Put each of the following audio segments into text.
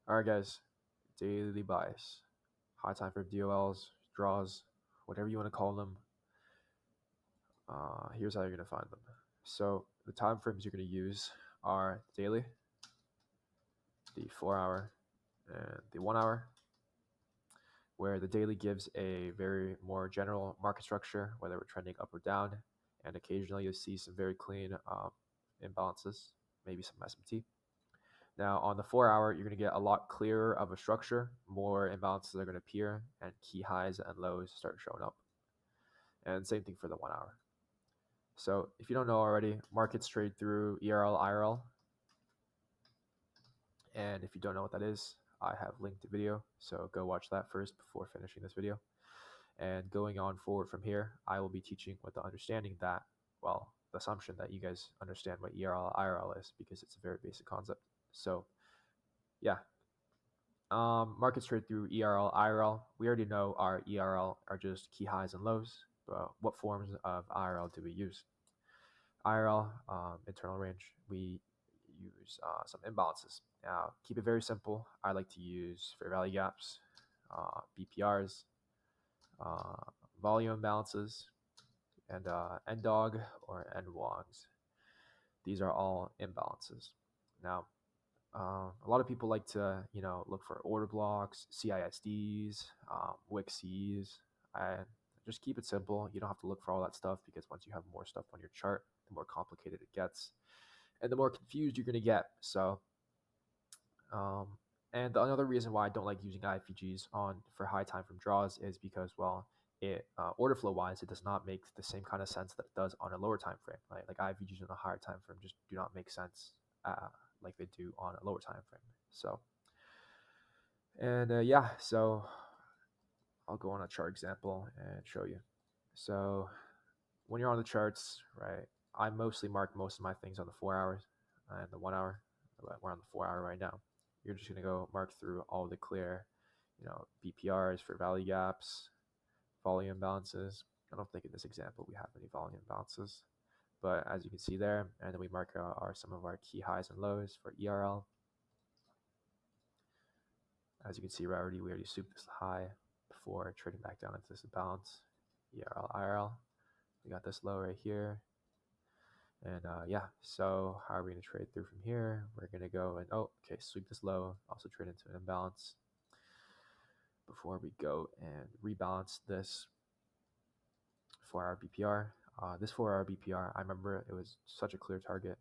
All right, guys, daily bias, high time for DOLs, draws, whatever you want to call them. Here's how you're going to find them. So the time frames you're going to use are daily, the 4 hour, and the 1 hour, where the daily gives a very more general market structure, whether we're trending up or down, and occasionally you'll see some very clean imbalances, maybe some SMT. Now, on the 4 hour, you're going to get a lot clearer of a structure. More imbalances are going to appear, and key highs and lows start showing up. And same thing for the 1 hour. So, if you don't know already, markets trade through ERL, IRL. And if you don't know what that is, I have linked the video. So, go watch that first before finishing this video. And going on forward from here, I will be teaching with the understanding that, well, the assumption that you guys understand what ERL, IRL is, because it's a very basic concept. So, yeah, markets trade through ERL, IRL. We already know our ERL are just key highs and lows, but what forms of IRL do we use? IRL, internal range, we use some imbalances. Now, keep it very simple. I like to use fair value gaps, BPRs, uh, volume imbalances, and NDOG or NWOGs. These are all imbalances. Now, a lot of people like to, look for order blocks, CISDs, WIXCs. And just keep it simple. You don't have to look for all that stuff because once you have more stuff on your chart, the more complicated it gets, and the more confused you're going to get. So, um, and another reason why I don't like using IFVGs on for high time from draws is because, well, it order flow wise, it does not make the same kind of sense that it does on a lower time frame. Right? Like IFVGs on a higher time frame just do not make sense like they do on a lower time frame. So, and yeah, so I'll go on a chart example and show you. So when you're on the charts, right, I mostly mark most of my things on the 4 hours and the 1 hour. We're on the 4 hour right now. You're just gonna go mark through all the clear, BPRs for value gaps, volume imbalances. I don't think in this example we have any volume imbalances, but as you can see there, and then we mark some of our key highs and lows for ERL. As you can see, we already souped this high before trading back down into this imbalance. ERL, IRL. We got this low right here. And yeah, so how are we going to trade through from here? We're going to go and, sweep this low, also trade into an imbalance before we go and rebalance this 4 hour BPR. This 4 hour BPR, I remember it was such a clear target.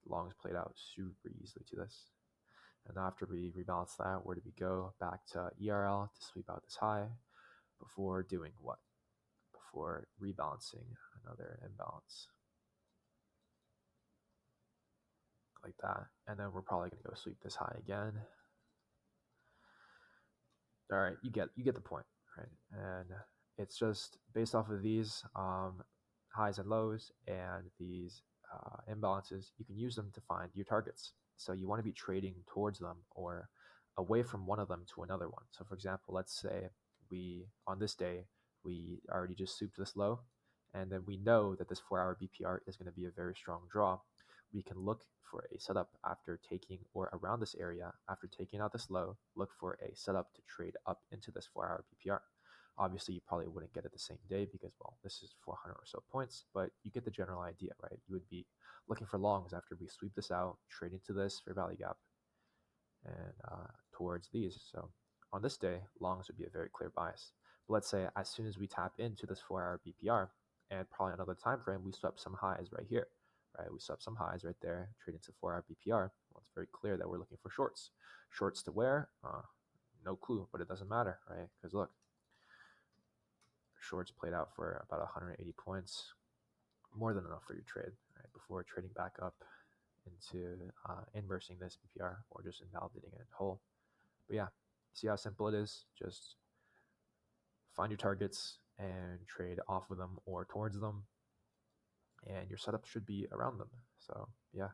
Longs played out super easily to this. And after we rebalance that, where do we go? Back to ERL to sweep out this high before doing what? Before rebalancing another imbalance. Like that. And then we're probably going to go sweep this high again. All right, you get the point, right? And it's just based off of these highs and lows and these imbalances, you can use them to find your targets. So you want to be trading towards them or away from one of them to another one. So for example, let's say on this day, we already just souped this low, and then we know that this 4 hour BPR is going to be a very strong draw. We can look for a setup after taking or around this area after taking out this low, look for a setup to trade up into this 4 hour BPR. Obviously, you probably wouldn't get it the same day because, well, this is 400 or so points, but you get the general idea, right? You would be looking for longs after we sweep this out, trade into this for value gap, and towards these. So on this day, longs would be a very clear bias. But let's say as soon as we tap into this 4 hour BPR and probably another time frame, we swept some highs right here. Right, we swept some highs right there, trade into 4 hour BPR. Well, it's very clear that we're looking for shorts. Shorts to where? No clue, but it doesn't matter, right? Because look, shorts played out for about 180 points, more than enough for your trade, right? Before trading back up into inversing this BPR or just invalidating it whole. But yeah, see how simple it is? Just find your targets and trade off of them or towards them, and your setup should be around them. So yeah.